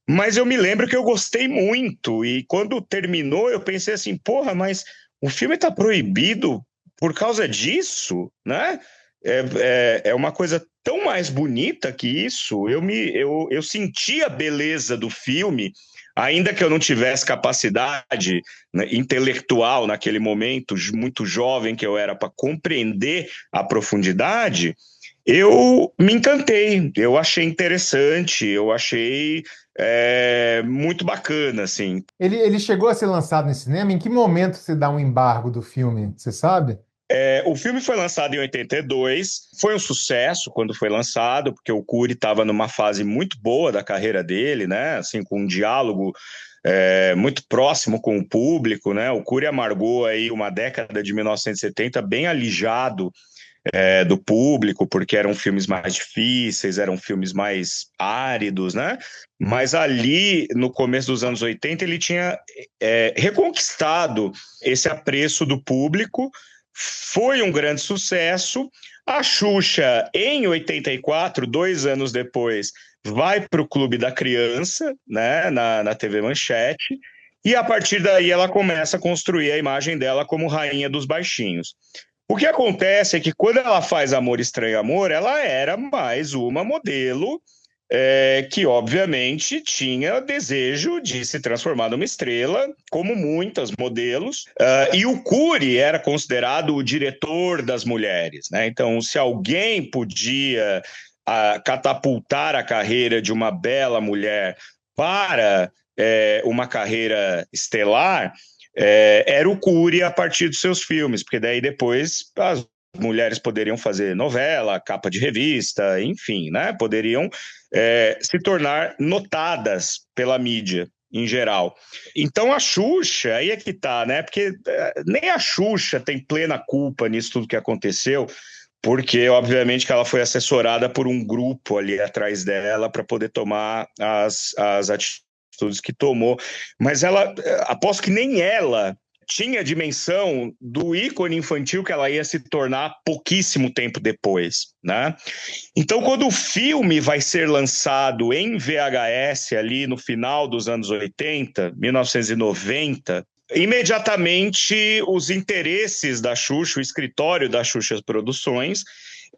Mas eu me lembro que eu gostei muito e quando terminou eu pensei assim, porra, mas o filme está proibido por causa disso, né? É uma coisa tão mais bonita que isso. Eu senti a beleza do filme, ainda que eu não tivesse capacidade, né, intelectual naquele momento, muito jovem que eu era, para compreender a profundidade. Eu me encantei, eu achei interessante, eu achei muito bacana, assim. Ele chegou a ser lançado no cinema? Em que momento se dá um embargo do filme? Você sabe? O filme foi lançado em 82, foi um sucesso quando foi lançado, porque o Curi estava numa fase muito boa da carreira dele, né? Assim, com um diálogo muito próximo com o público, né? O Curi amargou aí uma década de 1970 bem alijado do público, porque eram filmes mais difíceis, eram filmes mais áridos, né? Mas ali, no começo dos anos 80, ele tinha reconquistado esse apreço do público, foi um grande sucesso. A Xuxa, em 84, 2 anos depois, vai para o Clube da Criança, né, na TV Manchete, e a partir daí ela começa a construir a imagem dela como rainha dos baixinhos. O que acontece é que quando ela faz Amor Estranho Amor, ela era mais uma modelo que obviamente tinha desejo de se transformar numa estrela, como muitas modelos, e o Curi era considerado o diretor das mulheres, né? Então, se alguém podia catapultar a carreira de uma bela mulher para uma carreira estelar, era o Curi a partir dos seus filmes, porque daí depois as mulheres poderiam fazer novela, capa de revista, enfim, né? Poderiam se tornar notadas pela mídia em geral. Então a Xuxa, aí é que tá, né? Porque nem a Xuxa tem plena culpa nisso tudo que aconteceu, porque obviamente que ela foi assessorada por um grupo ali atrás dela para poder tomar as atitudes que tomou, mas ela, aposto que nem ela tinha a dimensão do ícone infantil que ela ia se tornar pouquíssimo tempo depois, né? Então, quando o filme vai ser lançado em VHS ali no final dos anos 80, 1990, imediatamente os interesses da Xuxa, o escritório da Xuxa Produções,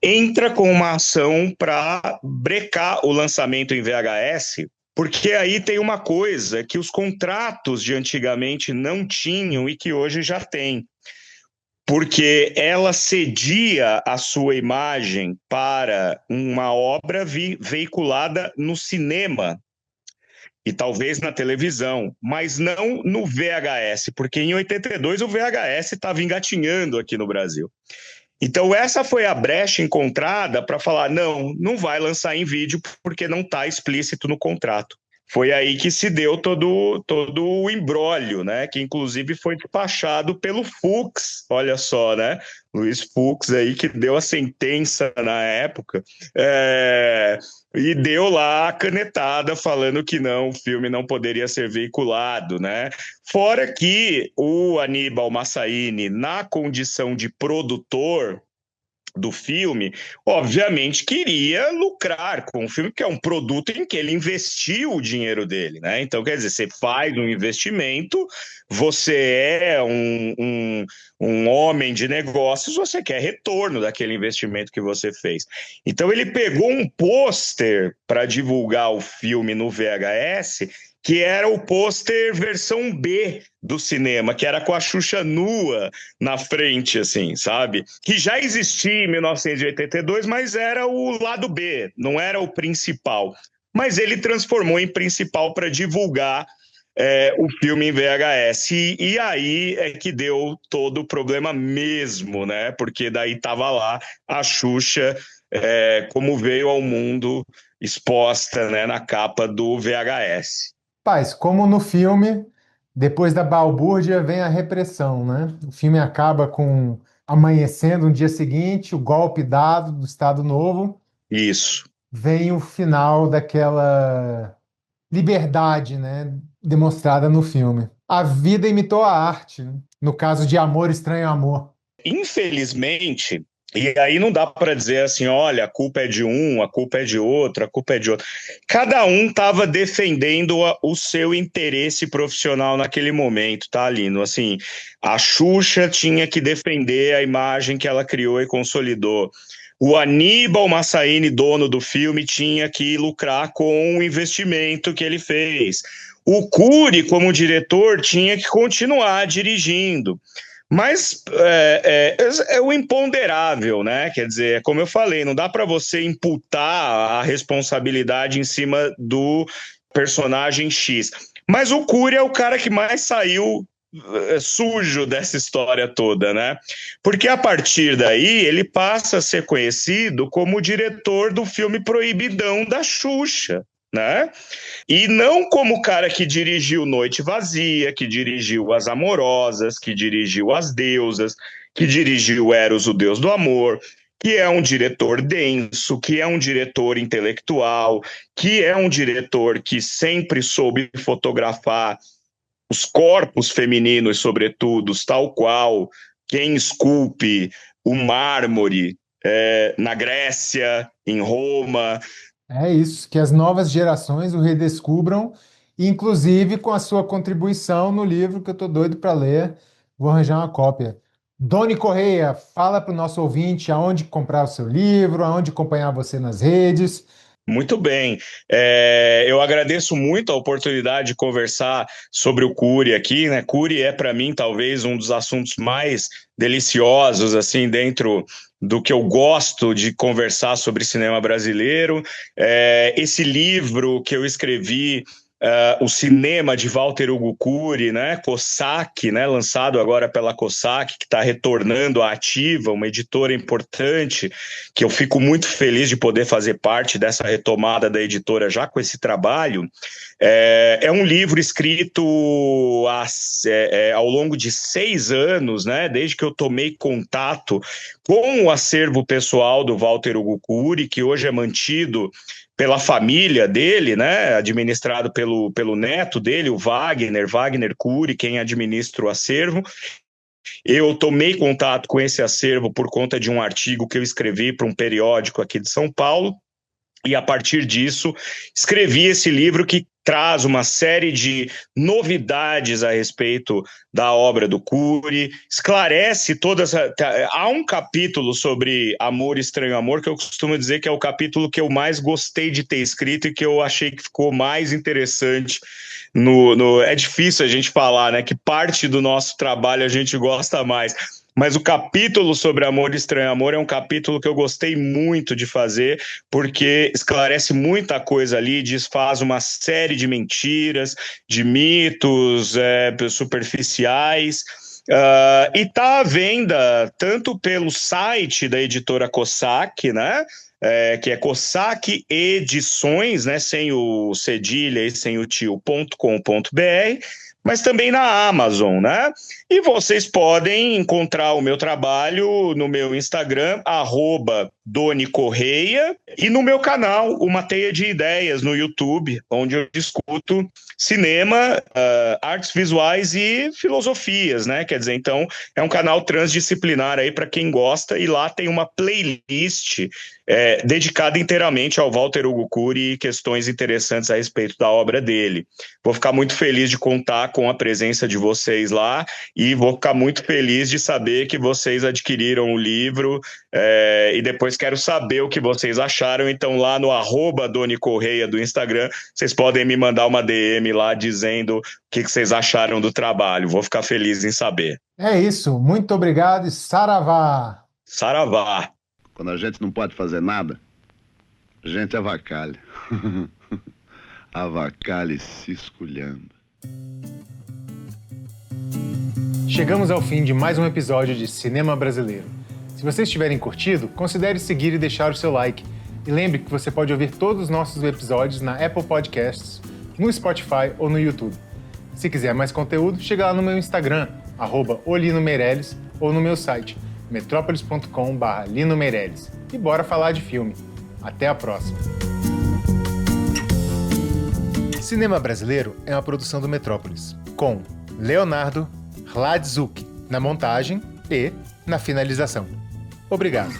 entra com uma ação para brecar o lançamento em VHS, porque aí tem uma coisa que os contratos de antigamente não tinham e que hoje já tem. Porque ela cedia a sua imagem para uma obra veiculada no cinema e talvez na televisão, mas não no VHS, porque em 82 o VHS estava engatinhando aqui no Brasil. Então essa foi a brecha encontrada para falar, não vai lançar em vídeo porque não está explícito no contrato. Foi aí que se deu todo o imbróglio, né? Que inclusive foi despachado pelo Fux, olha só, né? Luiz Fux aí que deu a sentença na época e deu lá a canetada falando que não, o filme não poderia ser veiculado, né? Fora que o Aníbal Massaíni, na condição de produtor do filme, obviamente queria lucrar com o filme, que é um produto em que ele investiu o dinheiro dele, né? Então, quer dizer, você faz um investimento, você é um homem de negócios, você quer retorno daquele investimento que você fez. Então, ele pegou um pôster para divulgar o filme no VHS, que era o pôster versão B do cinema, que era com a Xuxa nua na frente, assim, sabe? Que já existia em 1982, mas era o lado B, não era o principal. Mas ele transformou em principal para divulgar o filme em VHS. E aí é que deu todo o problema mesmo, né? Porque daí tava lá a Xuxa como veio ao mundo exposta, né, na capa do VHS. Paz, como no filme, depois da balbúrdia vem a repressão, né? O filme acaba com amanhecendo no dia seguinte, o golpe dado do Estado Novo. Isso. Vem o final daquela liberdade, né, demonstrada no filme. A vida imitou a arte, né? No caso de Amor Estranho Amor. Infelizmente, e aí não dá para dizer assim, olha, a culpa é de um, a culpa é de outro, a culpa é de outro. Cada um estava defendendo o seu interesse profissional naquele momento, tá, Lino? Assim, a Xuxa tinha que defender a imagem que ela criou e consolidou. O Aníbal Massaíni, dono do filme, tinha que lucrar com o investimento que ele fez. O Curi, como diretor, tinha que continuar dirigindo. Mas é o imponderável, né? Quer dizer, como eu falei, não dá para você imputar a responsabilidade em cima do personagem X. Mas o Curi é o cara que mais saiu sujo dessa história toda, né? Porque a partir daí ele passa a ser conhecido como o diretor do filme Proibidão da Xuxa, né? E não como o cara que dirigiu Noite Vazia, que dirigiu As Amorosas, que dirigiu As Deusas, que dirigiu Eros, o Deus do Amor, que é um diretor denso, que é um diretor intelectual, que é um diretor que sempre soube fotografar os corpos femininos, sobretudo, tal qual quem esculpe o mármore na Grécia, em Roma. É isso, que as novas gerações o redescubram, inclusive com a sua contribuição no livro que eu estou doido para ler. Vou arranjar uma cópia. Doni Correia, fala para o nosso ouvinte aonde comprar o seu livro, aonde acompanhar você nas redes. Muito bem. Eu agradeço muito a oportunidade de conversar sobre o Cury aqui, né? Cury é, para mim, talvez um dos assuntos mais deliciosos, assim, dentro do que eu gosto de conversar sobre cinema brasileiro. Esse livro que eu escrevi, o cinema de Walter Hugo Cury, né? Cossack, né? Lançado agora pela Cossack, que está retornando à ativa, uma editora importante, que eu fico muito feliz de poder fazer parte dessa retomada da editora já com esse trabalho. É um livro escrito ao longo de 6 anos, né? Desde que eu tomei contato com o acervo pessoal do Walter Hugo Cury, que hoje é mantido pela família dele, né, administrado pelo neto dele, o Wagner Cury, quem administra o acervo. Eu tomei contato com esse acervo por conta de um artigo que eu escrevi para um periódico aqui de São Paulo, e a partir disso escrevi esse livro que traz uma série de novidades a respeito da obra do Cury, esclarece todas... Há um capítulo sobre Amor, Estranho Amor, que eu costumo dizer que é o capítulo que eu mais gostei de ter escrito e que eu achei que ficou mais interessante. É difícil a gente falar, né, que parte do nosso trabalho a gente gosta mais, mas o capítulo sobre Amor, Estranho Amor é um capítulo que eu gostei muito de fazer, porque esclarece muita coisa ali, desfaz uma série de mentiras, de mitos superficiais, e está à venda tanto pelo site da editora Cossack, né? Que é Cossack Edições, né? Sem o cedilha e sem o tio.com.br, mas também na Amazon, né? E vocês podem encontrar o meu trabalho no meu Instagram, @DoniCorreia, e no meu canal, Uma Teia de Ideias, no YouTube, onde eu discuto cinema, artes visuais e filosofias, né? Quer dizer, então, é um canal transdisciplinar aí para quem gosta, e lá tem uma playlist dedicada inteiramente ao Walter Hugo Cury e questões interessantes a respeito da obra dele. Vou ficar muito feliz de contar com a presença de vocês lá, e vou ficar muito feliz de saber que vocês adquiriram o livro, e depois quero saber o que vocês acharam. Então lá no @DoniCorreia do Instagram, vocês podem me mandar uma DM lá dizendo o que vocês acharam do trabalho. Vou ficar feliz em saber. É isso, muito obrigado e saravá! Saravá! Quando a gente não pode fazer nada, a gente avacalha. Avacalha se esculhando. Chegamos ao fim de mais um episódio de Cinema Brasileiro. Se vocês tiverem curtido, considere seguir e deixar o seu like. E lembre que você pode ouvir todos os nossos episódios na Apple Podcasts, no Spotify ou no YouTube. Se quiser mais conteúdo, chega lá no meu Instagram, @olinomeirelles, ou no meu site, metropolis.com/Lino Meirelles. E bora falar de filme. Até a próxima! Cinema Brasileiro é uma produção do Metrópolis, com Leonardo Hladzuk na montagem e na finalização. Obrigado.